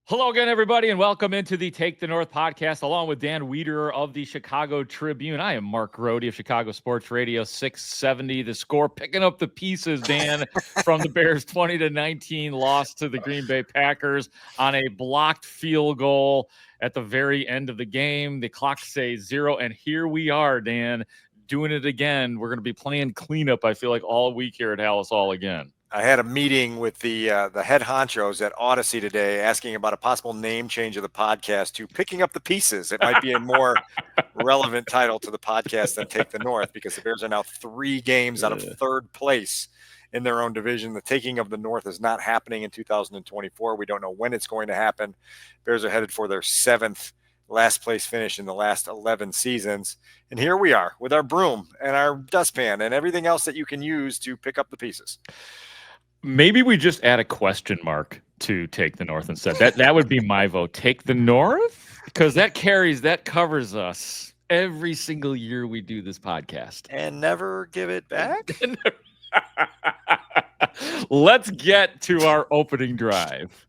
Hello again, everybody, and welcome into the Take the North podcast, along with Dan Wiederer of the Chicago Tribune. I am Mark Grote of Chicago Sports Radio 670. The Score, picking up the pieces, Dan, from the Bears' 20-19 loss to the Green Bay Packers on a blocked field goal at the very end of the game. The clock says 0, and here we are, Dan, doing it again. We're going to be playing cleanup, I feel like, all week here at Haugh Hall again. I had a meeting with the head honchos at Odyssey today asking about a possible name change of the podcast to Picking Up the Pieces. It might be a more relevant title to the podcast than Take the North, because the Bears are now 3 games out of third place in their own division. The taking of the North is not happening in 2024. We don't know when it's going to happen. Bears are headed for their 7th last place finish in the last 11 seasons. And here we are with our broom and our dustpan and everything else that you can use to pick up the pieces. Maybe we just add a question mark to Take the North instead. That would be my vote. Take the North? Because that covers us every single year we do this podcast. And never give it back? Let's get to our opening drive.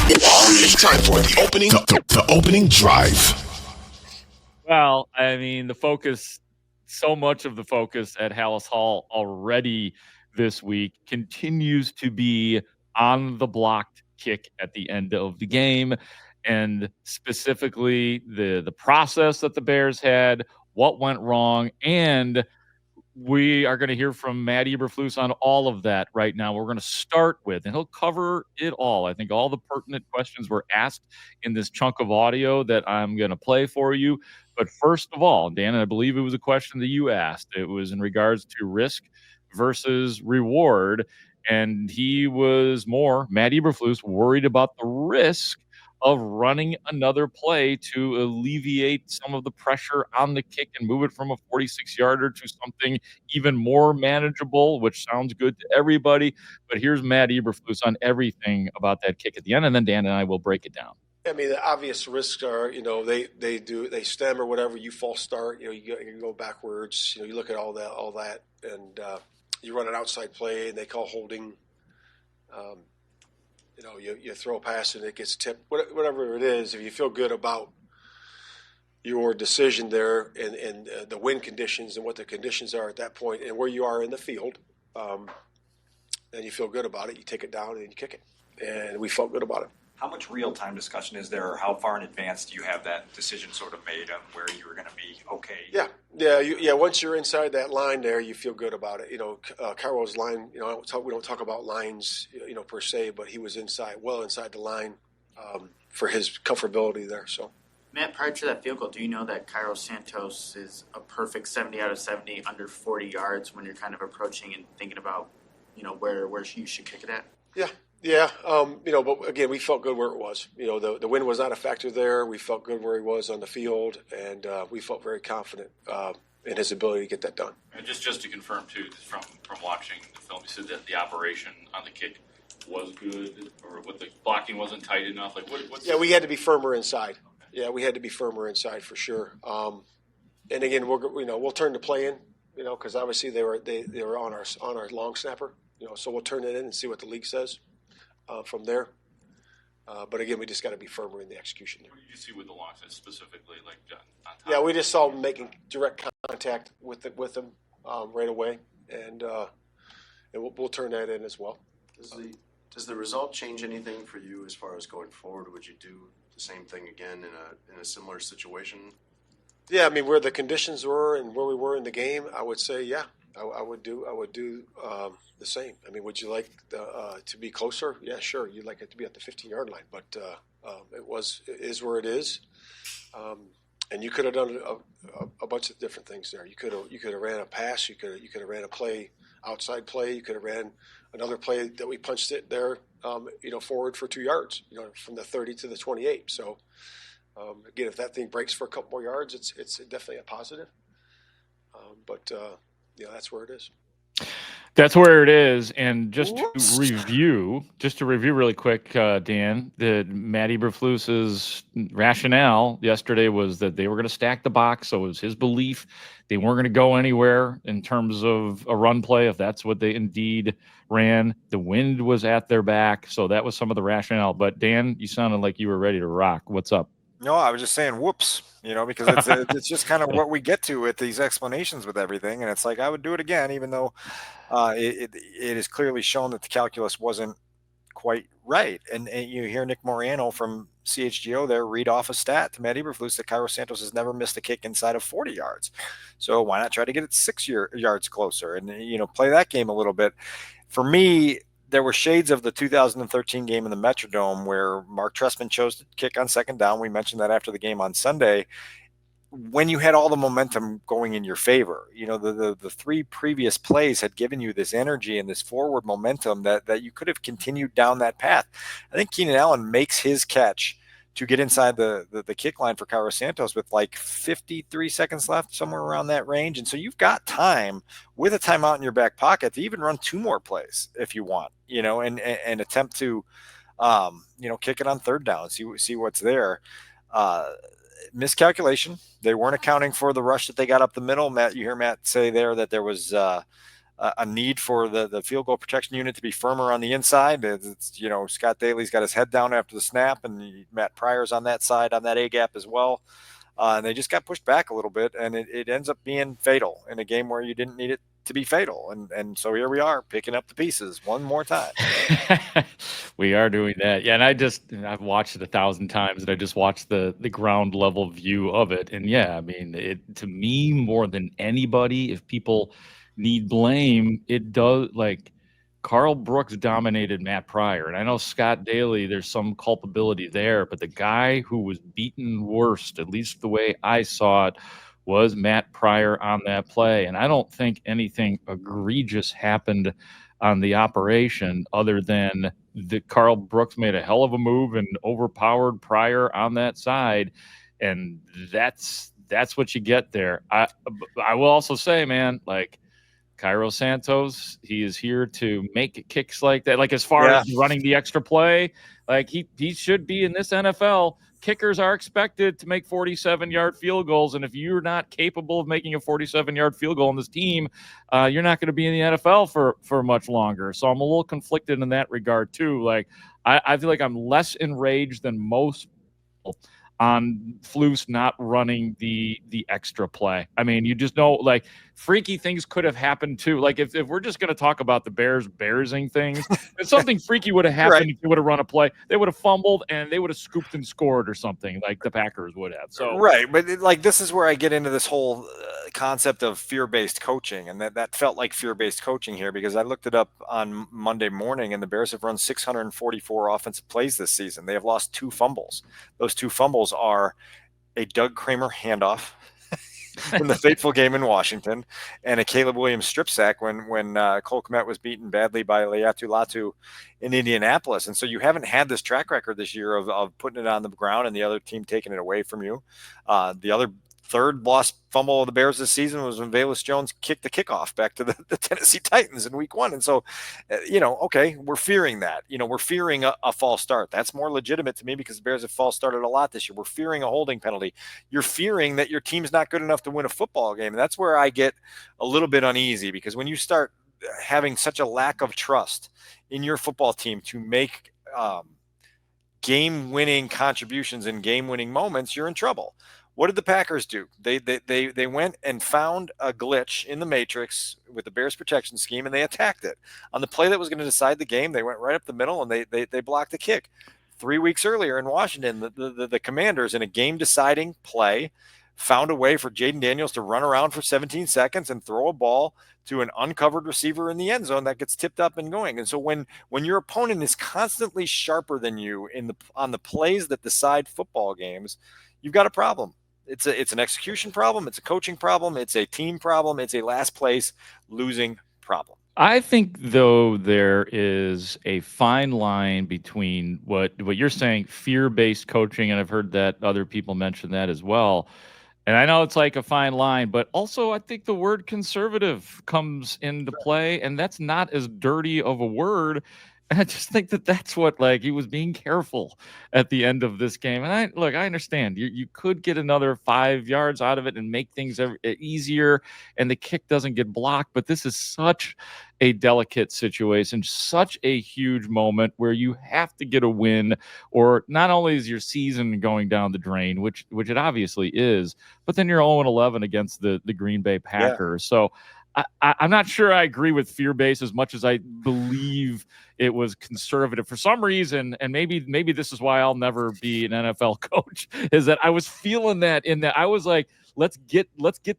It's time for the opening drive. Well, I mean, so much of the focus at Haugh Hall already this week continues to be on the blocked kick at the end of the game, and specifically the process that the Bears had, what went wrong, and we are going to hear from Matt Eberflus on all of that right now. We're going to start with, and he'll cover it all. I think all the pertinent questions were asked in this chunk of audio that I'm going to play for you. But first of all, Dan, I believe it was a question that you asked. It was in regards to risk versus reward, and Matt Eberflus, worried about the risk of running another play to alleviate some of the pressure on the kick and move it from a 46-yarder to something even more manageable, which sounds good to everybody. But here's Matt Eberflus on everything about that kick at the end, and then Dan and I will break it down. I mean, the obvious risks are, they stem or whatever, you false start, you go backwards, you look at all that, and you run an outside play and they call holding. You throw a pass and it gets tipped. Whatever it is, if you feel good about your decision there and the wind conditions and what the conditions are at that point and where you are in the field, and you feel good about it, you take it down and you kick it. And we felt good about it. How much real-time discussion is there, or how far in advance do you have that decision sort of made on where you were going to be okay? Yeah. Once you're inside that line there, you feel good about it. Cairo's line, we don't talk about lines, per se, but he was inside the line for his comfortability there. So, Matt, prior to that field goal, do you know that Cairo Santos is a perfect 70 out of 70 under 40 yards when you're kind of approaching and thinking about, where you should kick it at? Yeah, but again, we felt good where it was. The wind was not a factor there. We felt good where he was on the field, and we felt very confident in his ability to get that done. And just to confirm, too, from watching the film, you said that the operation on the kick was good, or what, the blocking wasn't tight enough? We had to be firmer inside. Okay. Yeah, we had to be firmer inside for sure. And again, we'll turn the play in, because obviously they were on our long snapper, so we'll turn it in and see what the league says. From there. But again, we just got to be firmer in the execution there. What did you see with the long snap specifically? On top? Yeah, we just saw him making direct contact with them right away, and we'll turn that in as well. Does the result change anything for you as far as going forward? Would you do the same thing again in a similar situation? Yeah, I mean, where the conditions were and where we were in the game, I would say, yeah, I would do the same. I mean, would you like to be closer? Yeah, sure. You'd like it to be at the 15-yard line, but it is where it is. And you could have done a bunch of different things there. You could have ran a pass. You could have ran a outside play. You could have ran another play that we punched it there, forward for 2 yards, from the 30 to the 28. So again, if that thing breaks for a couple more yards, it's definitely a positive. But that's where it is. That's where it is. And just Whoops. to review really quick, Dan, the Matt Eberflus's rationale yesterday was that they were going to stack the box. So it was his belief they weren't going to go anywhere in terms of a run play, if that's what they indeed ran. The wind was at their back. So that was some of the rationale. But Dan, you sounded like you were ready to rock. What's up? No, I was just saying, whoops, because it's just kind of what we get to with these explanations with everything, and it's like I would do it again, even though it is clearly shown that the calculus wasn't quite right. And you hear Nick Moriano from CHGO there read off a stat to Matt Eberflus that Cairo Santos has never missed a kick inside of 40 yards. So why not try to get it 6 yards closer and play that game a little bit? For me, there were shades of the 2013 game in the Metrodome where Mark Trestman chose to kick on second down. We mentioned that after the game on Sunday, when you had all the momentum going in your favor. The three previous plays had given you this energy and this forward momentum that you could have continued down that path. I think Keenan Allen makes his catch to get inside the kick line for Cairo Santos with like 53 seconds left, somewhere around that range. And so you've got time with a timeout in your back pocket to even run two more plays if you want, and attempt to, kick it on third down, see what's there. Miscalculation. They weren't accounting for the rush that they got up the middle. Matt, you hear Matt say there that there was a need for the field goal protection unit to be firmer on the inside. It's, Scott Daly's got his head down after the snap, and Matt Pryor's on that side, on that A gap as well. And they just got pushed back a little bit, and it ends up being fatal in a game where you didn't need it to be fatal. And so here we are picking up the pieces one more time. We are doing that. Yeah. And I've watched it 1,000 times, and I just watched the ground level view of it. And yeah, I mean, to me, more than anybody, if people need blame, it does, like, Carl Brooks dominated Matt Pryor. And I know Scott Daly, there's some culpability there, but the guy who was beaten worst, at least the way I saw it, was Matt Pryor on that play. And I don't think anything egregious happened on the operation other than that Carl Brooks made a hell of a move and overpowered Pryor on that side. And that's what you get there. I will also say, man, like, Cairo Santos, he is here to make kicks like that. Like, as far as running the extra play, like, he should be in this NFL. Kickers are expected to make 47-yard field goals, and if you're not capable of making a 47-yard field goal on this team, you're not going to be in the NFL for much longer. So I'm a little conflicted in that regard too. Like, I feel like I'm less enraged than most people on Flus not running the extra play. I mean, you just know, like, freaky things could have happened too. Like, if we're just going to talk about the Bearsing things, if something freaky would have happened, if they would have run a play, they would have fumbled and they would have scooped and scored or something like the Packers would have. So right, but this is where I get into this whole concept of fear-based coaching, and that felt like fear-based coaching here, because I looked it up on Monday morning, and the Bears have run 644 offensive plays this season. They have lost 2 fumbles. Those 2 fumbles are a Doug Kramer handoff in the fateful game in Washington, and a Caleb Williams strip sack when Cole Kmet was beaten badly by Leatu Latu in Indianapolis. And so you haven't had this track record this year of putting it on the ground and the other team taking it away from you. The other third lost fumble of the Bears this season was when Velus Jones kicked the kickoff back to the Tennessee Titans in week 1. And so, okay, we're fearing that. We're fearing a false start. That's more legitimate to me because the Bears have false started a lot this year. We're fearing a holding penalty. You're fearing that your team's not good enough to win a football game. And that's where I get a little bit uneasy, because when you start having such a lack of trust in your football team to make game-winning contributions in game-winning moments, you're in trouble. What did the Packers do? They went and found a glitch in the matrix with the Bears protection scheme, and they attacked it. On the play that was going to decide the game, they went right up the middle, and they blocked the kick. 3 weeks earlier in Washington, the Commanders, in a game-deciding play, found a way for Jaden Daniels to run around for 17 seconds and throw a ball to an uncovered receiver in the end zone that gets tipped up and going. And so when your opponent is constantly sharper than you on the plays that decide football games, you've got a problem. It's an execution problem. It's a coaching problem. It's a team problem. It's a last place losing problem. I think, though, there is a fine line between what you're saying, fear-based coaching, and I've heard that other people mention that as well, And I know it's like a fine line, but also I think the word conservative comes into play, and that's not as dirty of a word. And I just think that that's what, like, he was being careful at the end of this game. And I understand you could get another 5 yards out of it and make things easier, and the kick doesn't get blocked. But this is such a delicate situation, such a huge moment where you have to get a win, or not only is your season going down the drain, which it obviously is, but then you're 0-11 against the Green Bay Packers. Yeah. So I'm not sure I agree with fear base as much as I believe it was conservative for some reason. And maybe this is why I'll never be an NFL coach, is that I was feeling that in that I was like, let's get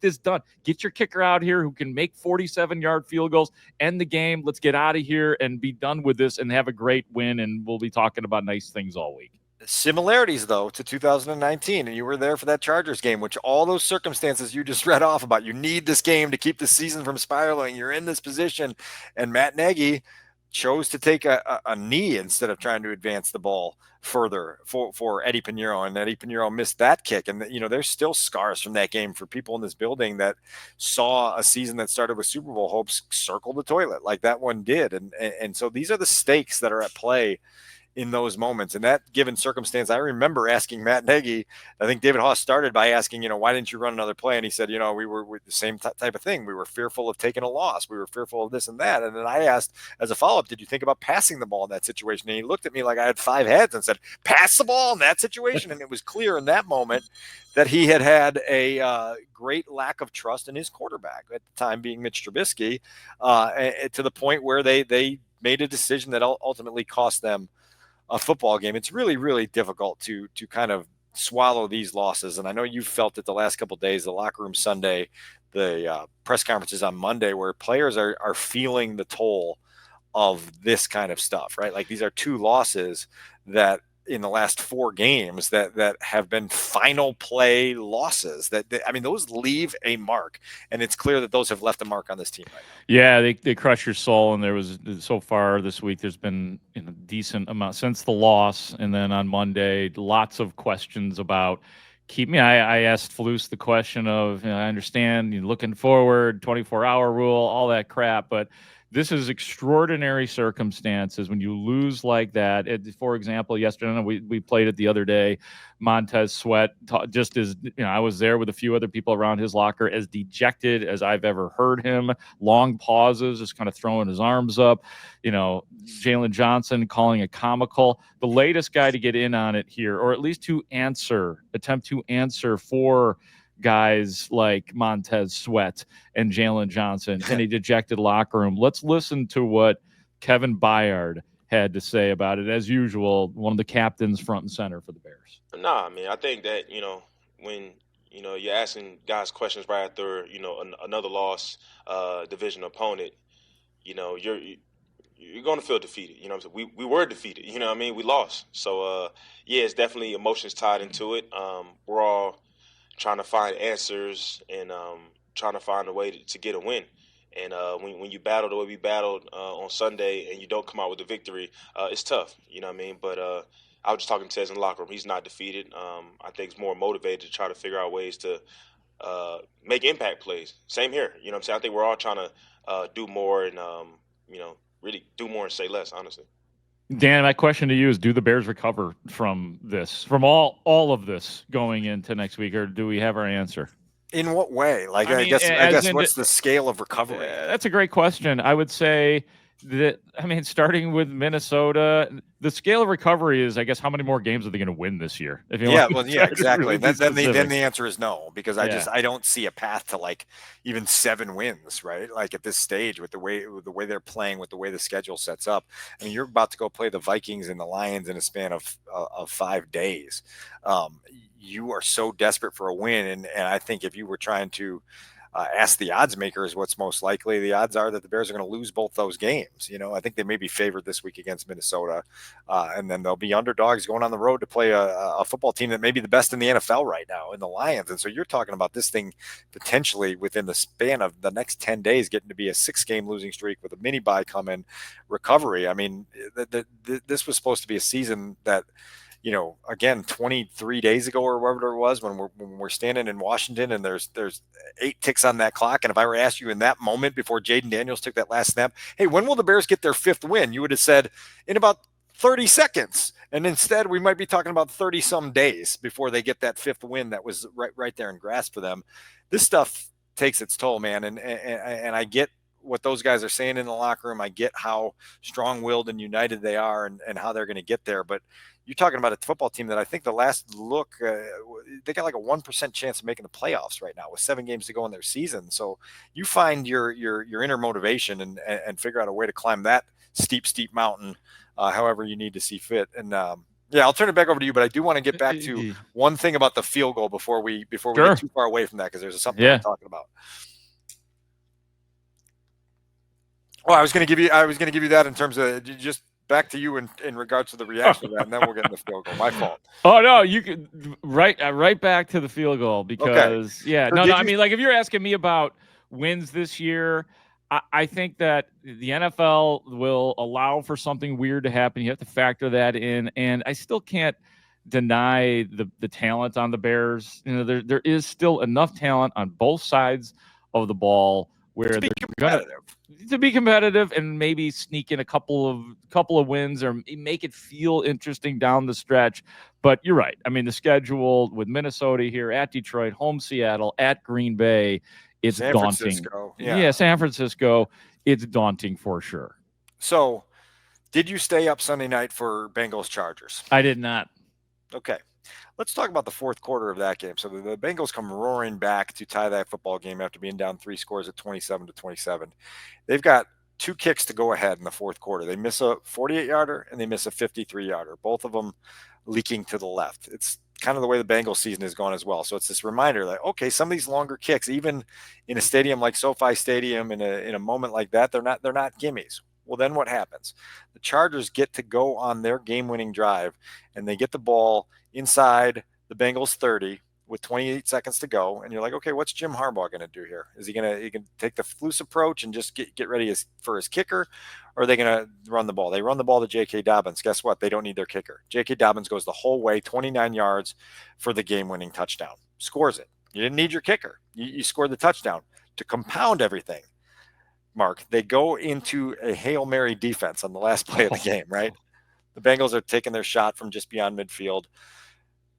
this done. Get your kicker out here who can make 47-yard field goals, end the game. Let's get out of here and be done with this and have a great win. And we'll be talking about nice things all week. Similarities, though, to 2019, and you were there for that Chargers game, which all those circumstances you just read off about, you need this game to keep the season from spiraling. You're in this position, and Matt Nagy chose to take a knee instead of trying to advance the ball further for Eddie Pinheiro, and Eddie Pinheiro missed that kick. And, there's still scars from that game for people in this building that saw a season that started with Super Bowl hopes circle the toilet like that one did. And so these are the stakes that are at play in those moments. And that given circumstance, I remember asking Matt Nagy, I think David Haugh started by asking, why didn't you run another play? And he said, we were the same type of thing. We were fearful of taking a loss. We were fearful of this and that. And then I asked as a follow-up, did you think about passing the ball in that situation? And he looked at me like I had 5 heads and said, pass the ball in that situation. And it was clear in that moment that he had a great lack of trust in his quarterback, at the time being Mitch Trubisky, to the point where they made a decision that ultimately cost them a football game. It's really, really difficult to kind of swallow these losses. And I know you've felt it the last couple of days, the locker room Sunday, the press conferences on Monday, where players are feeling the toll of this kind of stuff, right? Like, these are 2 losses that in the last 4 games that have been final play losses those leave a mark, and it's clear that those have left a mark on this team right now. Yeah, they crush your soul. And there was, so far this week, there's been a decent amount since the loss, and then on Monday, lots of questions about I asked Flus the question of, I understand you're looking forward, 24-hour rule, all that crap, but this is extraordinary circumstances when you lose like that. For example, yesterday, we played it the other day, Montez Sweat, just as, I was there with a few other people around his locker, as dejected as I've ever heard him. Long pauses, just kind of throwing his arms up. Jalen Johnson calling it comical. The latest guy to get in on it here, or at least to attempt to answer for guys like Montez Sweat and Jalen Johnson in a dejected locker room. Let's listen to what Kevin Byard had to say about it. As usual, one of the captains front and center for the Bears. I think that, when, you're asking guys questions right after, another loss, division opponent, you're going to feel defeated. We were defeated, we lost. So, it's definitely emotions tied into it. We're all trying to find answers and trying to find a way to get a win. And when you battle the way we battled on Sunday and you don't come out with a victory, it's tough, But I was just talking to Tez in the locker room. He's not defeated. I think he's more motivated to try to figure out ways to make impact plays. Same here, I think we're all trying to do more and, really do more and say less, honestly. Dan, my question to you is, do the Bears recover from this, from all of this going into next week, or do we have our answer? In what way? Like, I guess what's the scale of recovery? That's a great question. I would say that, starting with Minnesota, the scale of recovery is, I guess, how many more games are they going to win this year? Exactly. Then the answer is no, because I don't see a path to like even 7 wins, right? Like at this stage, with the way they're playing, with the way the schedule sets up. You're about to go play the Vikings and the Lions in a span of 5 days. You are so desperate for a win, and I think if you were trying to ask the odds makers what's most likely, the odds are that the Bears are going to lose both those games. I think they may be favored this week against Minnesota, and then they'll be underdogs going on the road to play a football team that may be the best in the NFL right now, in the Lions. And so you're talking about this thing potentially within the span of the next 10 days getting to be a 6-game losing streak with a mini bye coming, recovery. This was supposed to be a season that again, 23 days ago or whatever it was, when we're standing in Washington and there's 8 ticks on that clock. And if I were to ask you in that moment before Jaden Daniels took that last snap, hey, when will the Bears get their 5th win? You would have said in about 30 seconds. And instead, we might be talking about 30 some days before they get that 5th win that was right there in grasp for them. This stuff takes its toll, man. And I get what those guys are saying in the locker room. I get how strong-willed and united they are and how they're going to get there. But you're talking about a football team that I think the last look, they got like a 1% chance of making the playoffs right now with 7 games to go in their season. So you find your inner motivation and figure out a way to climb that steep mountain, however you need to see fit. And yeah, I'll turn it back over to you, but I do want to get back to one thing about the field goal before we Sure. get too far away from that, because there's something we're talking about. Well, I was going to give you that in terms of just back to you in regards to the reaction to that, and then we'll get in the field goal. My fault. Oh no, you could right back to the field goal, because I mean, like, if you're asking me about wins this year, I think that the NFL will allow for something weird to happen. You have to factor that in, and I still can't deny the talent on the Bears. There is still enough talent on both sides of the ball where they're going to be competitive and maybe sneak in a couple of wins or make it feel interesting down the stretch. But you're right. I mean, the schedule with Minnesota here, at Detroit, home Seattle, at Green Bay, it's San daunting. Francisco. Yeah, San Francisco, it's daunting for sure. So, did you stay up Sunday night for Bengals Chargers? I did not. Okay. Let's talk about the fourth quarter of that game. So the Bengals come roaring back to tie that football game after being down 3 scores at 27-27. They've got 2 kicks to go ahead in the fourth quarter. They miss a 48-yarder and they miss a 53-yarder, both of them leaking to the left. It's kind of the way the Bengals season has gone as well. So it's this reminder that, okay, some of these longer kicks, even in a stadium like SoFi Stadium, in a moment like that, they're not gimmies. Well, then what happens? The Chargers get to go on their game-winning drive, and they get the ball inside the Bengals 30 with 28 seconds to go. And you're like, okay, what's Jim Harbaugh going to do here? Is he going to take the Flus approach and just get ready for his kicker? Or are they going to run the ball? They run the ball to J.K. Dobbins. Guess what? They don't need their kicker. J.K. Dobbins goes the whole way, 29 yards for the game-winning touchdown. Scores it. You didn't need your kicker. You scored the touchdown. To compound everything, Mark, they go into a Hail Mary defense on the last play of the game, right? The Bengals are taking their shot from just beyond midfield.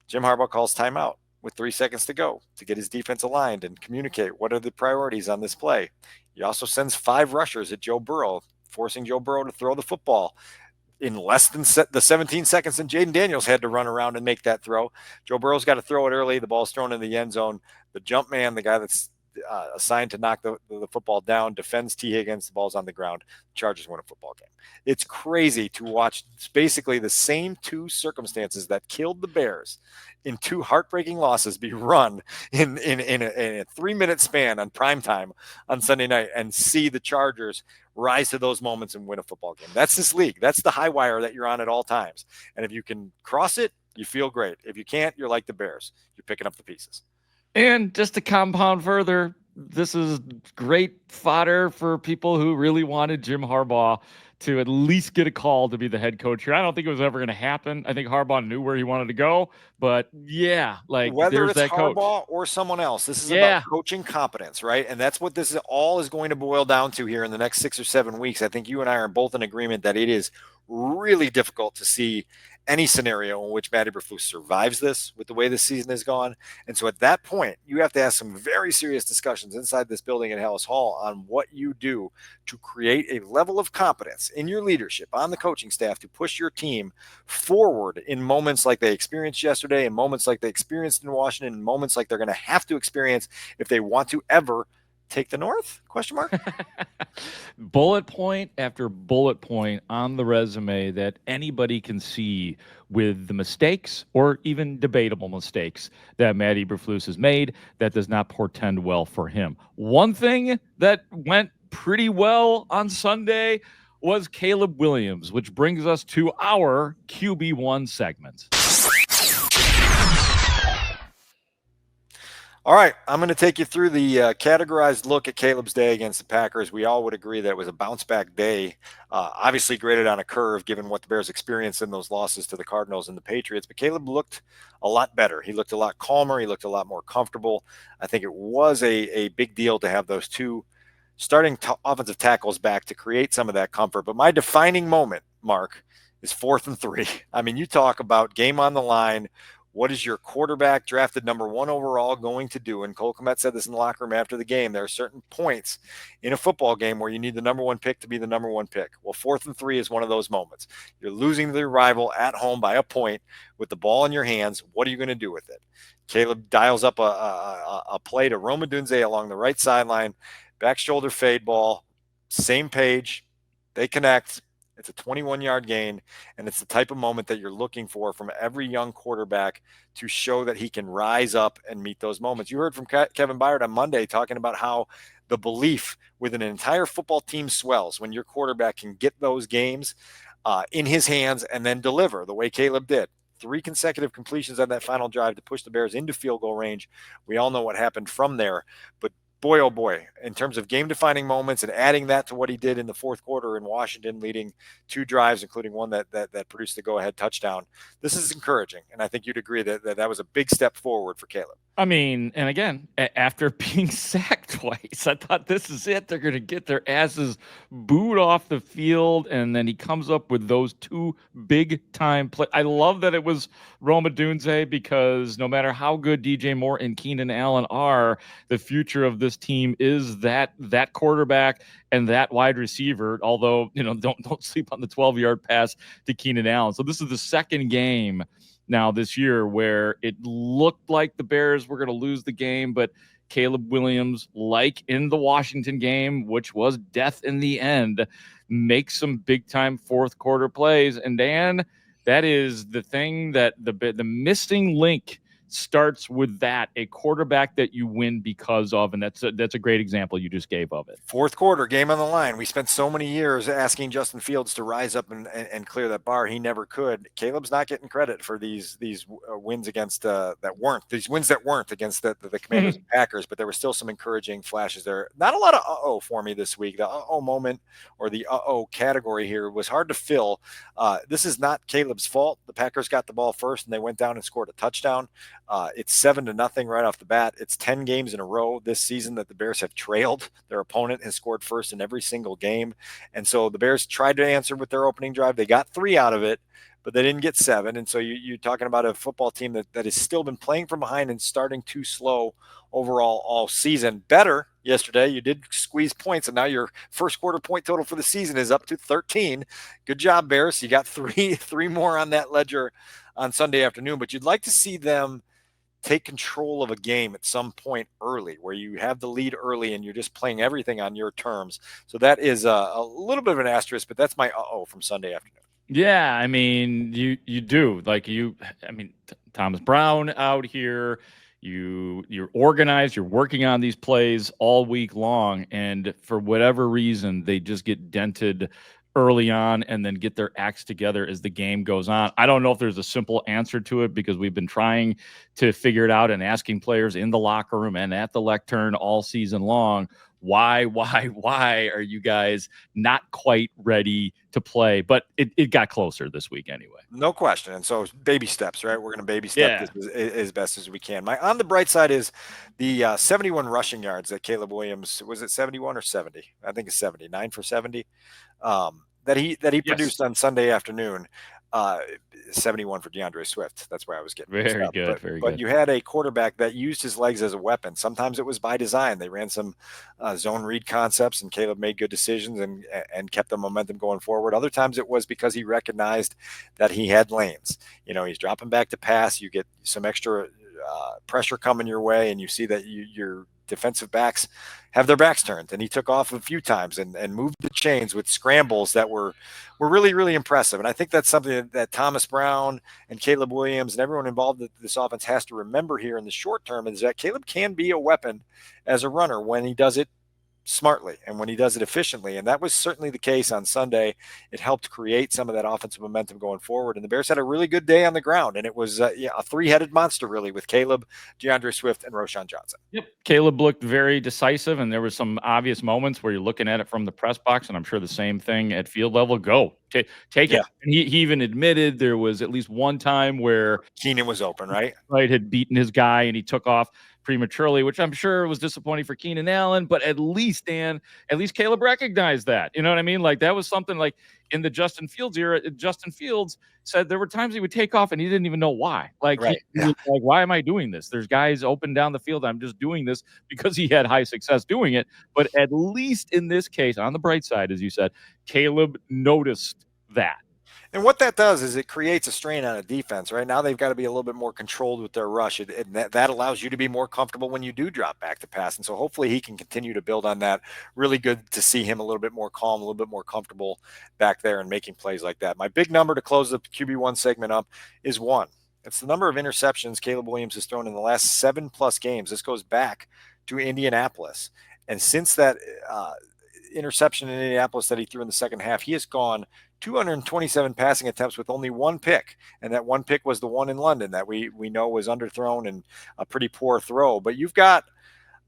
Jim Harbaugh calls timeout with 3 seconds to go to get his defense aligned and communicate what are the priorities on this play. He also sends 5 rushers at Joe Burrow, forcing Joe Burrow to throw the football in less than the 17 seconds that Jaden Daniels had to run around and make that throw. Joe Burrow's got to throw it early. The ball's thrown in the end zone. The jump man, the guy that's assigned to knock the football down, defends T. Higgins. The ball's on the ground. The Chargers win a football game. It's crazy to watch basically the same 2 circumstances that killed the Bears in 2 heartbreaking losses be run in a 3-minute span on primetime on Sunday night, and see the Chargers rise to those moments and win a football game. That's this league. That's the high wire that you're on at all times. And if you can cross it, you feel great. If you can't, you're like the Bears. You're picking up the pieces. And just to compound further, this is great fodder for people who really wanted Jim Harbaugh to at least get a call to be the head coach here. I don't think it was ever going to happen. I think Harbaugh knew where he wanted to go, but yeah, like whether there's it's that Harbaugh coach or someone else, this is about coaching competence, right? And that's what this is going to boil down to here in the next 6 or 7 weeks. I think you and I are both in agreement that it is really difficult to see any scenario in which Matt Eberflus survives this with the way this season has gone. And so at that point, you have to have some very serious discussions inside this building at Haugh on what you do to create a level of competence in your leadership, on the coaching staff, to push your team forward in moments like they experienced yesterday, in moments like they experienced in Washington, in moments like they're going to have to experience if they want to ever take the North? ? Bullet point after bullet point on the resume that anybody can see with the mistakes or even debatable mistakes that Matt Eberflus has made. That does not portend well for him. One thing that went pretty well on Sunday was Caleb Williams, which brings us to our QB1 segment. All right, I'm going to take you through the categorized look at Caleb's day against the Packers. We all would agree that it was a bounce-back day, obviously graded on a curve given what the Bears experienced in those losses to the Cardinals and the Patriots. But Caleb looked a lot better. He looked a lot calmer. He looked a lot more comfortable. I think it was a big deal to have those two starting offensive tackles back to create some of that comfort. But my defining moment, Mark, is 4th and 3. I mean, you talk about game on the line. What is your quarterback drafted number 1 overall going to do? And Cole Kmet said this in the locker room after the game. There are certain points in a football game where you need the number 1 pick to be the number 1 pick. Well, 4th and 3 is one of those moments. You're losing to the rival at home by a point with the ball in your hands. What are you going to do with it? Caleb dials up a play to Rome Odunze along the right sideline, back shoulder fade ball, same page. They connect. It's a 21-yard gain, and it's the type of moment that you're looking for from every young quarterback to show that he can rise up and meet those moments. You heard from Kevin Byard on Monday talking about how the belief within an entire football team swells when your quarterback can get those games in his hands and then deliver the way Caleb did. 3 consecutive completions on that final drive to push the Bears into field goal range. We all know what happened from there, but boy, oh boy, in terms of game-defining moments and adding that to what he did in the fourth quarter in Washington, leading 2 drives, including one that produced the go-ahead touchdown, this is encouraging. And I think you'd agree that was a big step forward for Caleb. I mean, and again, after being sacked twice, I thought this is it. They're going to get their asses booed off the field, and then he comes up with those 2 big-time plays. I love that it was Rome Odunze because no matter how good DJ Moore and Keenan Allen are, the future of this team is that quarterback and that wide receiver, although, don't sleep on the 12-yard pass to Keenan Allen. So this is the second game now this year where it looked like the Bears were going to lose the game, but Caleb Williams, like in the Washington game, which was death in the end, makes some big-time fourth-quarter plays. And, Dan, that is the thing that the missing link starts with that, a quarterback that you win because of, and that's a great example you just gave of it. Fourth quarter, game on the line. We spent so many years asking Justin Fields to rise up and clear that bar. He never could. Caleb's not getting credit for these wins against these wins that weren't against the Commanders and Packers, but there were still some encouraging flashes there. Not a lot of uh-oh for me this week. The uh-oh moment or the uh-oh category here was hard to fill. This is not Caleb's fault. The Packers got the ball first and they went down and scored a touchdown. It's 7-0 right off the bat. It's 10 games in a row this season that the Bears have trailed. Their opponent has scored first in every single game. And so the Bears tried to answer with their opening drive. They got 3 out of it, but they didn't get 7. And so you're talking about a football team that has still been playing from behind and starting too slow overall all season. Better yesterday, you did squeeze points, and now your first quarter point total for the season is up to 13. Good job, Bears. You got three more on that ledger on Sunday afternoon, but you'd like to see them take control of a game at some point early where you have the lead early and you're just playing everything on your terms. So that is a little bit of an asterisk, but that's my uh-oh from Sunday afternoon. Yeah, I mean, you do. Thomas Brown out here, you're organized, you're working on these plays all week long, and for whatever reason, they just get dented early on and then get their acts together as the game goes on. I don't know if there's a simple answer to it because we've been trying to figure it out and asking players in the locker room and at the lectern all season long, why are you guys not quite ready to play? But it got closer this week anyway. No question. And so baby steps, right? We're going to baby step this as best as we can. On the bright side is the 71 rushing yards that Caleb Williams, was it 71 or 70? I think it's 70, 9 for 70. That he produced on Sunday afternoon. 71 for DeAndre Swift. That's where I was getting very good. But you had a quarterback that used his legs as a weapon. Sometimes it was by design. They ran some zone read concepts, and Caleb made good decisions and kept the momentum going forward. Other times it was because he recognized that he had lanes. He's dropping back to pass. You get some extra pressure coming your way, and you see that your defensive backs have their backs turned, and he took off a few times and moved the chains with scrambles that were really, really impressive. And I think that's something that Thomas Brown and Caleb Williams and everyone involved in this offense has to remember here in the short term, is that Caleb can be a weapon as a runner when he does it smartly and when he does it efficiently. And that was certainly the case on Sunday. It helped create some of that offensive momentum going forward. And the Bears had a really good day on the ground. And it was a three-headed monster, really, with Caleb, DeAndre Swift, and Roschon Johnson. Yep. Caleb looked very decisive, and there were some obvious moments where you're looking at it from the press box, and I'm sure the same thing at field level. Go. Take it. Yeah. And he even admitted there was at least one time where Keenan was open, right? Right, had beaten his guy, and he took off prematurely, which I'm sure was disappointing for Keenan Allen, but at least, Dan, at least Caleb recognized that. You know what I mean? Like, that was something like in the Justin Fields era, Justin Fields said there were times he would take off and he didn't even know why. Like, right. he was like, why am I doing this? There's guys open down the field. I'm just doing this because he had high success doing it. But at least in this case, on the bright side, as you said, Caleb noticed that. And what that does is it creates a strain on a defense. Right now, they've got to be a little bit more controlled with their rush. And that allows you to be more comfortable when you do drop back to pass. And so hopefully he can continue to build on that. Really good to see him a little bit more calm, a little bit more comfortable back there and making plays like that. My big number to close the QB1 segment up is 1. It's the number of interceptions Caleb Williams has thrown in the last 7+ games. This goes back to Indianapolis. And since that interception in Indianapolis that he threw in the second half, he has gone 227 passing attempts with only 1 pick. And that 1 pick was the one in London that we know was underthrown and a pretty poor throw. But you've got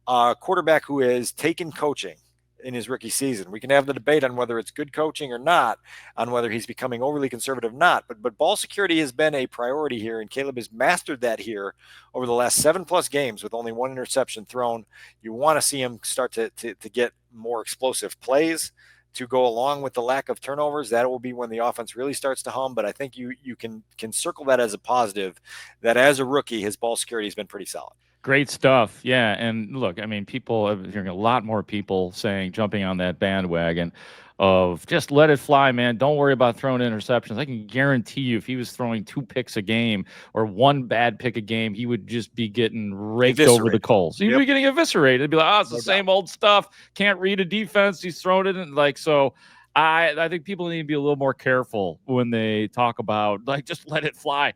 a quarterback who has taken coaching in his rookie season. We can have the debate on whether it's good coaching or not, on whether he's becoming overly conservative or not. But ball security has been a priority here, and Caleb has mastered that here over the last 7+ games with only 1 interception thrown. You want to see him start to get more explosive plays to go along with the lack of turnovers. That will be when the offense really starts to hum. But I think you can circle that as a positive, that as a rookie, his ball security has been pretty solid. Great stuff. Yeah. And look, I mean, people are hearing a lot more people jumping on that bandwagon of just let it fly, man. Don't worry about throwing interceptions. I can guarantee you if he was throwing 2 picks a game or 1 bad pick a game, he would just be getting raked over the coals. He'd be getting eviscerated. He'd be like, it's the same old stuff. Can't read a defense. He's throwing it in. Like, so I think people need to be a little more careful when they talk about, like, just let it fly.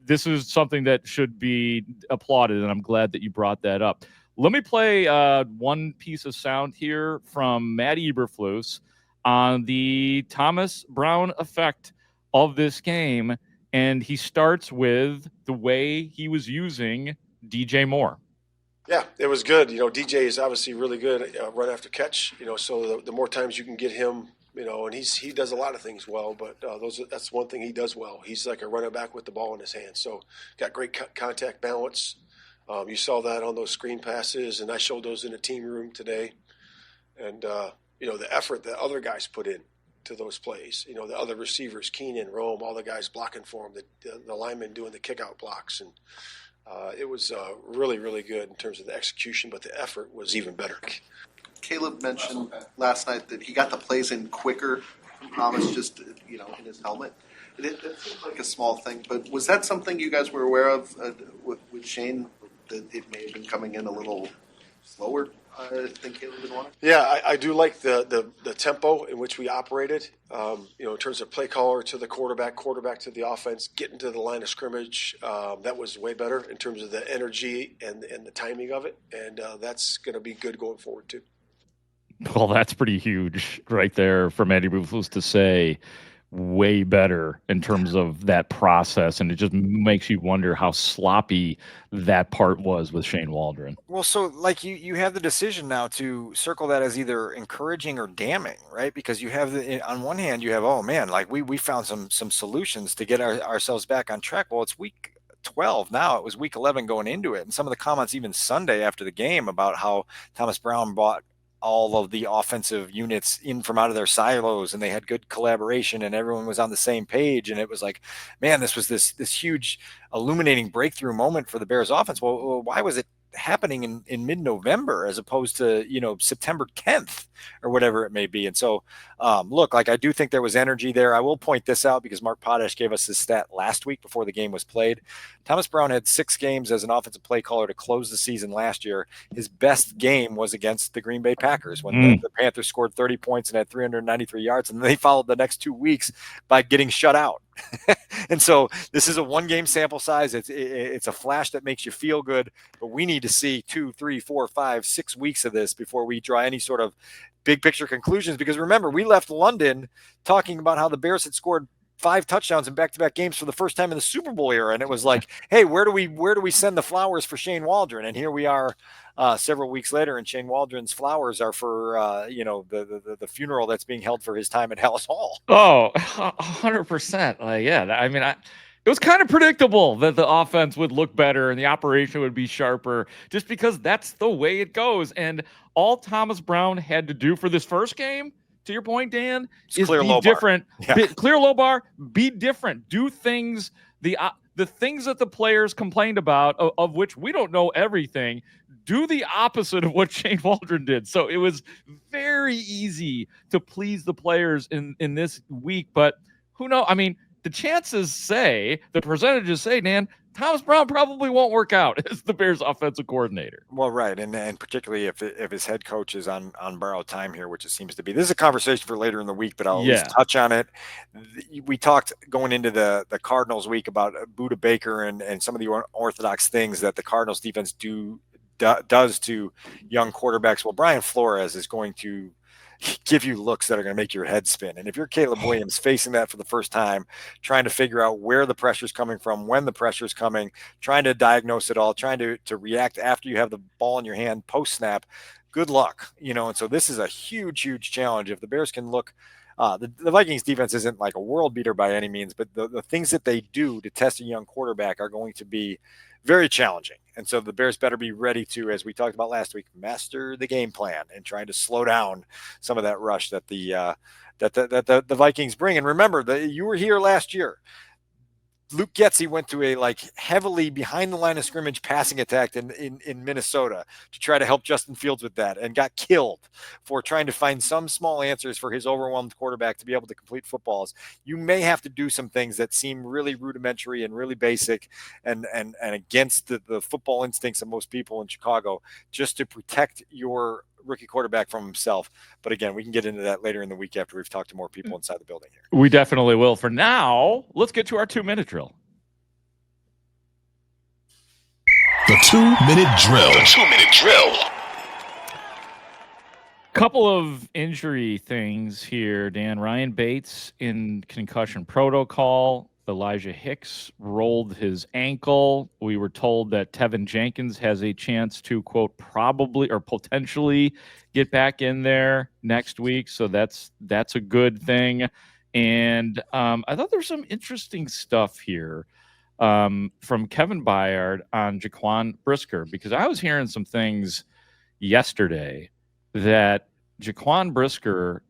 This is something that should be applauded, and I'm glad that you brought that up. Let me play one piece of sound here from Matt Eberflus on the Thomas Brown effect of this game, and he starts with the way he was using DJ Moore. Yeah, it was good. DJ is obviously really good run after catch. So the more times you can get him, and he does a lot of things well, but that's one thing he does well. He's like a running back with the ball in his hand. So got great contact balance. You saw that on those screen passes, and I showed those in the team room today. And the effort that other guys put in to those plays. The other receivers, Keenan, Rome, all the guys blocking for him, the linemen doing the kick-out blocks, and it was really, really good in terms of the execution, but the effort was even better. Caleb mentioned last night that he got the plays in quicker from Thomas just, in his helmet. It seemed like a small thing, but was that something you guys were aware of with Shane, that it may have been coming in a little slower than Caleb had wanted? Yeah, I do like the tempo in which we operated, in terms of play caller to the quarterback to the offense, getting to the line of scrimmage. That was way better in terms of the energy and the timing of it, and that's going to be good going forward too. Well, that's pretty huge right there from Eddie Eberflus to say way better in terms of that process. And it just makes you wonder how sloppy that part was with Shane Waldron. Well, so like you have the decision now to circle that as either encouraging or damning, right? Because you have on one hand, you have, oh man, like we found some solutions to get ourselves back on track. Well, it's week 12 now. It was week 11 going into it. And some of the comments even Sunday after the game about how Thomas Brown brought all of the offensive units in from out of their silos, and they had good collaboration and everyone was on the same page. And it was like, man, this was this huge illuminating breakthrough moment for the Bears offense. Well, why was it happening in mid-November as opposed to, September 10th or whatever it may be? And so, look, like I do think there was energy there. I will point this out because Mark Potash gave us this stat last week before the game was played. Thomas Brown had 6 games as an offensive play caller to close the season last year. His best game was against the Green Bay Packers when the Panthers scored 30 points and had 393 yards. And they followed the next 2 weeks by getting shut out. And so this is a 1-game sample size. It's a flash that makes you feel good, but we need to see 2, 3, 4, 5, 6 weeks of this before we draw any sort of big picture conclusions. Because remember, we left London talking about how the Bears had scored 5 touchdowns in back-to-back games for the first time in the Super Bowl era, and it was like, hey, where do we send the flowers for Shane Waldron? And here we are several weeks later, and Shane Waldron's flowers are for the funeral that's being held for his time at Haugh Hall. Oh, 100%. Like, yeah, I mean, it was kind of predictable that the offense would look better and the operation would be sharper, just because that's the way it goes. And all Thomas Brown had to do for this first game, to your point, Dan, is clear be low different. Yeah. Clear low bar, be different. Do things, the things that the players complained about, of which we don't know everything. Do the opposite of what Shane Waldron did. So it was very easy to please the players in this week. But who knows? I mean, the percentages say, Dan, Thomas Brown probably won't work out as the Bears offensive coordinator. Well, right. And particularly if his head coach is on borrowed time here, which it seems to be. This is a conversation for later in the week, but I'll at least touch on it. We talked going into the Cardinals week about Budda Baker and some of the orthodox things that the Cardinals defense does to young quarterbacks. Well, Brian Flores is going to give you looks that are going to make your head spin. And if you're Caleb Williams facing that for the first time, trying to figure out where the pressure is coming from, when the pressure is coming, trying to diagnose it all, trying to react after you have the ball in your hand post snap, good luck. And so this is a huge, huge challenge. If the Bears can look, the Vikings defense isn't like a world beater by any means, but the things that they do to test a young quarterback are going to be very challenging. And so the Bears better be ready to, as we talked about last week, master the game plan and trying to slow down some of that rush that the Vikings bring. And remember that you were here last year. Luke Getsy went to a heavily behind the line of scrimmage passing attack in Minnesota to try to help Justin Fields with that, and got killed for trying to find some small answers for his overwhelmed quarterback to be able to complete footballs. You may have to do some things that seem really rudimentary and really basic and against the football instincts of most people in Chicago, just to protect your rookie quarterback from himself. But again, we can get into that later in the week after we've talked to more people inside the building here. We definitely will. For now, let's get to our 2-minute drill. The 2-minute drill. The 2-minute drill. Couple of injury things here, Dan. Ryan Bates in concussion protocol. Elijah Hicks rolled his ankle. We were told that Tevin Jenkins has a chance to, quote, probably or potentially get back in there next week. So that's a good thing. And I thought there's some interesting stuff here from Kevin Byard on Jaquan Brisker, because I was hearing some things yesterday that Jaquan Brisker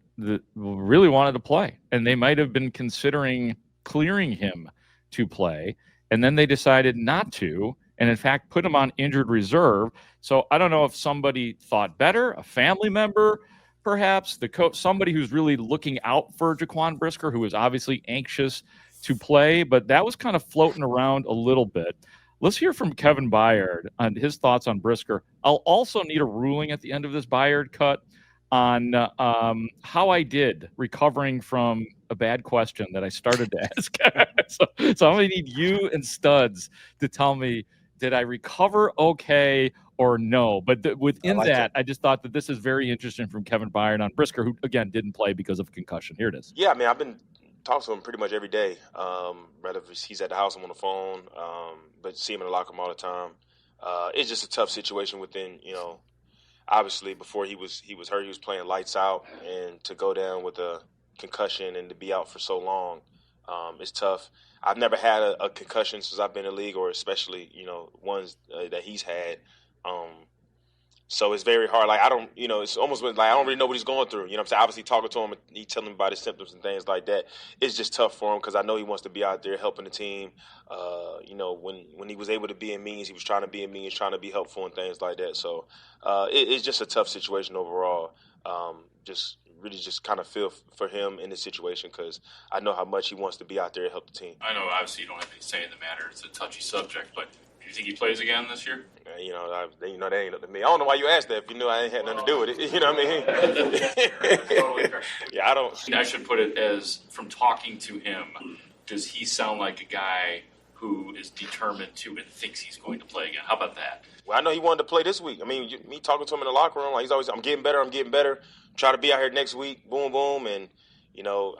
really wanted to play, and they might have been considering clearing him to play, and then they decided not to, and in fact put him on injured reserve. So I don't know if somebody thought better, a family member, perhaps the coach, somebody who's really looking out for Jaquan Brisker, who was obviously anxious to play, but that was kind of floating around a little bit. Let's hear from Kevin Byard on his thoughts on Brisker. I'll also need a ruling at the end of this Byard cut on how I did recovering from a bad question that I started to ask. so I'm going to need you and Studs to tell me, did I recover okay or no? But within that, I just thought that this is very interesting from Kevin Byard on Brisker, who, again, didn't play because of concussion. Here it is. Yeah, I mean, I've been talking to him pretty much every day. Whether he's at the house, I'm on the phone, but see him in the locker room all the time. It's just a tough situation within, obviously before he was hurt, he was playing lights out, and to go down with a concussion and to be out for so long, it's tough. I've never had a concussion since I've been in the league, or especially, ones that he's had. So it's very hard. Like, I don't, it's almost like I don't really know what he's going through. I'm saying? Obviously talking to him, he telling me about his symptoms and things like that. It's just tough for him because I know he wants to be out there helping the team. When he was able to be in meetings, he was trying to be in meetings, trying to be helpful and things like that. So it's just a tough situation overall. Just kind of feel for him in this situation because I know how much he wants to be out there to help the team. I know, obviously, you don't have any say in the matter. It's a touchy subject, but do you think he plays again this year? That ain't nothing to me. I don't know why you asked that if you knew I ain't had nothing to do with it. You know what I mean? Yeah, I don't. I should put it as, from talking to him, does he sound like a guy who is determined to and thinks he's going to play again? How about that? Well, I know he wanted to play this week. I mean, me talking to him in the locker room, like he's always, I'm getting better. Try to be out here next week, boom, boom. And,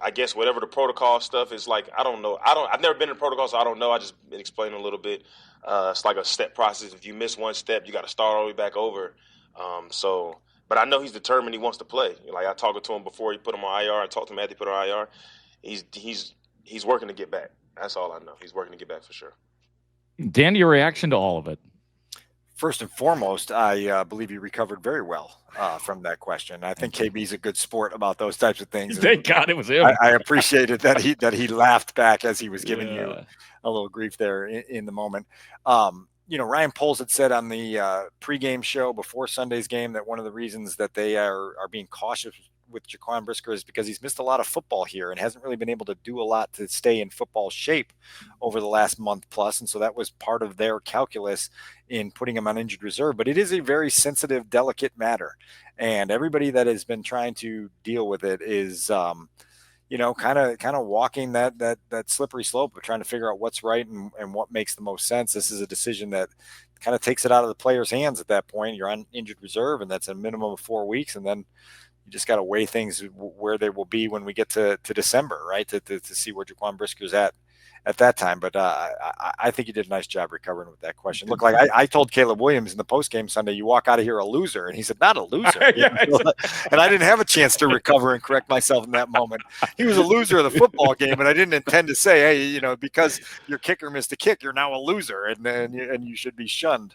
I guess whatever the protocol stuff is like, I don't know. I've never been in protocol, so I don't know. I just been explaining a little bit. It's like a step process. If you miss one step, you got to start all the way back over. But I know he's determined he wants to play. Like I talked to him before he put him on IR. I talked to him after he put him on IR. He's working to get back. That's all I know. He's working to get back for sure. Dan, your reaction to all of it? First and foremost, I believe you recovered very well from that question. I think KB's a good sport about those types of things. Thank God it was him. I appreciated that he laughed back as he was giving you a little grief there in the moment. Ryan Poles had said on the pregame show before Sunday's game that one of the reasons that they are being cautious with Jaquan Brisker is because he's missed a lot of football here and hasn't really been able to do a lot to stay in football shape over the last month plus. And so that was part of their calculus in putting him on injured reserve. But it is a very sensitive, delicate matter. And everybody that has been trying to deal with it is, kind of walking that slippery slope of trying to figure out what's right and what makes the most sense. This is a decision that kind of takes it out of the player's hands at that point. You're on injured reserve, and that's a minimum of 4 weeks. And then you just got to weigh things where they will be when we get to December, right? To see where Jaquan Brisker's at that time. But I think you did a nice job recovering with that question. Look, like I told Caleb Williams in the postgame Sunday, you walk out of here a loser. And he said, not a loser. And I didn't have a chance to recover and correct myself in that moment. He was a loser of the football game, and I didn't intend to say, hey, because your kicker missed a kick, you're now a loser, and you should be shunned.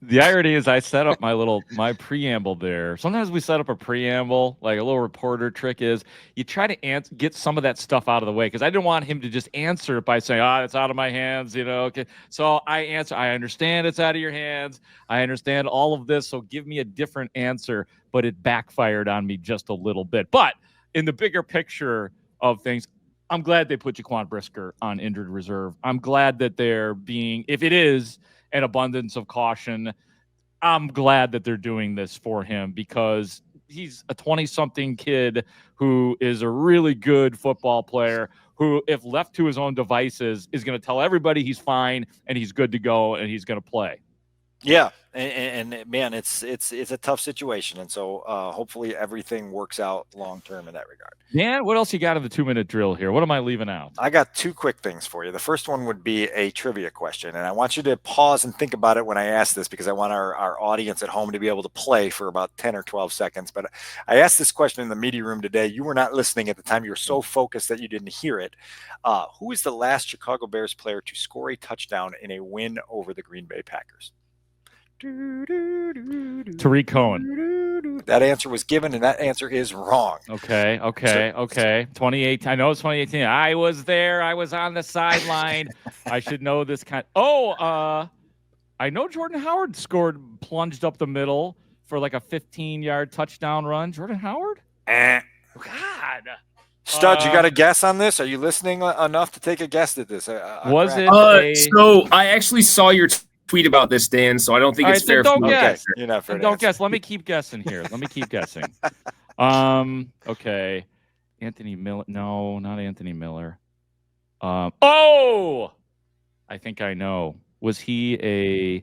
The irony is I set up my preamble there. Sometimes we set up a preamble, like a little reporter trick is you try to get some of that stuff out of the way because I didn't want him to just answer it by saying, it's out of my hands, Okay. So I answer, I understand it's out of your hands. I understand all of this. So give me a different answer, but it backfired on me just a little bit. But in the bigger picture of things, I'm glad they put Jaquan Brisker on injured reserve. I'm glad that they're being, if it is an abundance of caution, I'm glad that they're doing this for him because he's a 20-something kid who is a really good football player who, if left to his own devices, is going to tell everybody he's fine and he's good to go and he's going to play. Yeah. And man, it's a tough situation. And so hopefully everything works out long-term in that regard. Dan, what else you got in the 2-minute drill here? What am I leaving out? I got two quick things for you. The first one would be a trivia question. And I want you to pause and think about it when I ask this because I want our audience at home to be able to play for about 10 or 12 seconds. But I asked this question in the media room today. You were not listening at the time. You were so focused that you didn't hear it. Who is the last Chicago Bears player to score a touchdown in a win over the Green Bay Packers? Tariq Cohen. That answer was given, and that answer is wrong. Okay. 2018. I know it's 2018. I was there. I was on the sideline. I should know this kind. I know Jordan Howard plunged up the middle for like a 15-yard touchdown run. Jordan Howard? God. Stud, you got a guess on this? Are you listening enough to take a guess at this? So I actually saw your tweet about this, Dan, so I don't think it's fair. Don't guess. You're not fair. Don't guess. Let me keep guessing here. Okay. Anthony Miller. No, not Anthony Miller. I think I know. Was he the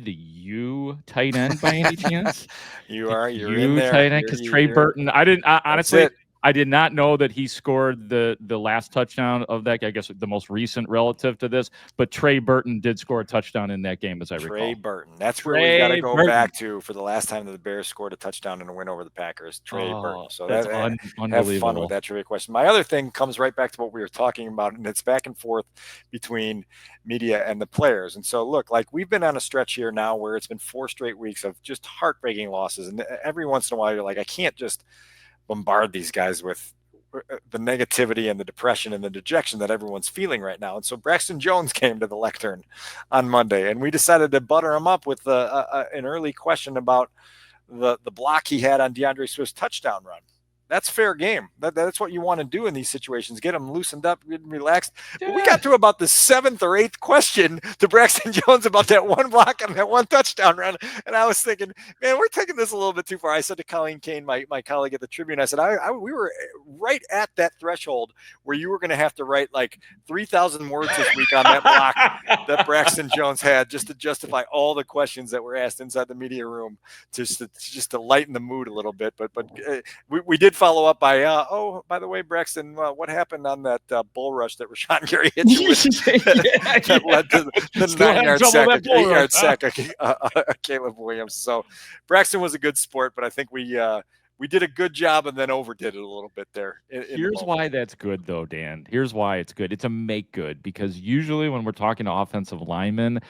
U tight end by any chance? You're in there. Tight end because Trey Burton. Honestly. I did not know that he scored the last touchdown of that. I guess the most recent relative to this, but Trey Burton did score a touchdown in that game, as I recall. Trey Burton. That's where we got to go back to for the last time that the Bears scored a touchdown in a win over the Packers. Trey Burton. So that's unbelievable. Have fun with that trivia question. My other thing comes right back to what we were talking about, and it's back and forth between media and the players. And so, look, like we've been on a stretch here now where it's been 4 straight weeks of just heartbreaking losses, and every once in a while you're like, I can't just bombard these guys with the negativity and the depression and the dejection that everyone's feeling right now. And so Braxton Jones came to the lectern on Monday, and we decided to butter him up with an early question about the block he had on DeAndre Swift's touchdown run. That's fair game. That's what you want to do in these situations. Get them loosened up, get them relaxed. Yeah. But we got to about the 7th or 8th question to Braxton Jones about that one block and that one touchdown run. And I was thinking, man, we're taking this a little bit too far. I said to Colleen Kane, my colleague at the Tribune, I said, we were right at that threshold where you were going to have to write like 3,000 words this week on that block that Braxton Jones had just to justify all the questions that were asked inside the media room, just to lighten the mood a little bit. But we did follow up by, by the way, Braxton, what happened on that bull rush that Rashawn Gary hit you with that led to the 8-yard sack of Caleb Williams. So Braxton was a good sport, but I think we did a good job and then overdid it a little bit there. Here's why that's good, though, Dan. Here's why it's good. It's a make good, because usually when we're talking to offensive linemen,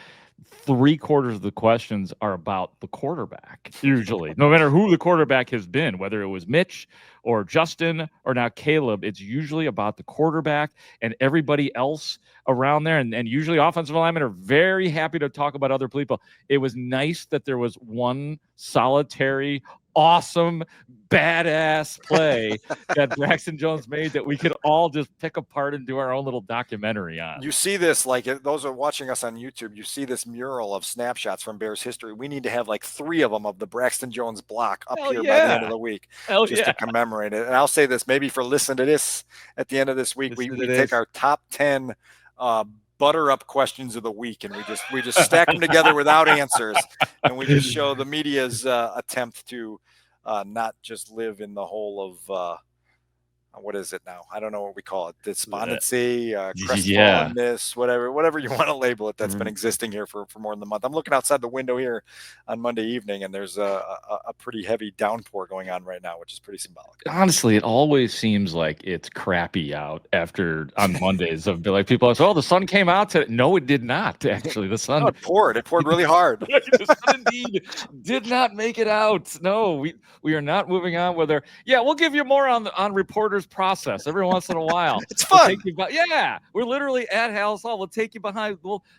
3/4 of the questions are about the quarterback, usually. No matter who the quarterback has been, whether it was Mitch or Justin or now Caleb, it's usually about the quarterback and everybody else around there. And usually offensive linemen are very happy to talk about other people. It was nice that there was one solitary, awesome, badass play that Braxton Jones made that we could all just pick apart and do our own little documentary on. You see this, like those are watching us on YouTube, you see this mural of snapshots from Bears history. We need to have like 3 of them of the Braxton Jones block up here by the end of the week to commemorate it. And I'll say this, maybe for listening to this at the end of this week, we take our top 10 butter up questions of the week, and we just stack them together without answers, and we just show the media's attempt to not just live in the hole of what is it now? I don't know what we call it. Despondency, crestfallenness, whatever you want to label it. That's been existing here for more than a month. I'm looking outside the window here on Monday evening, and there's a pretty heavy downpour going on right now, which is pretty symbolic. Honestly, it always seems like it's crappy out on Mondays. Of like people say, "Oh, the sun came out today." No, it did not. Actually, the sun it poured really hard. The sun indeed did not make it out. No, we are not moving on with our. Yeah, we'll give you more on reporters process every once in a while. It's fun. We're literally at Haugh Hall. We'll take you behind.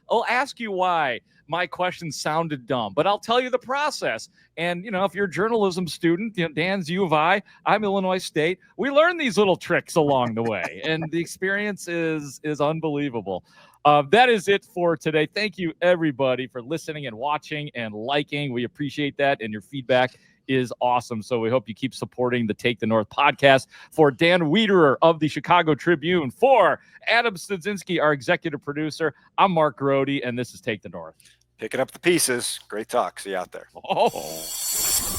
I'll ask you why my question sounded dumb, but I'll tell you the process. And if you're a journalism student, Dan's U of I, I'm Illinois State. We learn these little tricks along the way, and the experience is unbelievable. That is it for today. Thank you, everybody, for listening and watching and liking. We appreciate that, and your feedback is awesome. So we hope you keep supporting the Take the North podcast. For Dan Wiederer of the Chicago Tribune, for Adam Studzinski, our executive producer, I'm Mark Grote, and this is Take the North. Picking up the pieces. Great talk. See you out there. Oh.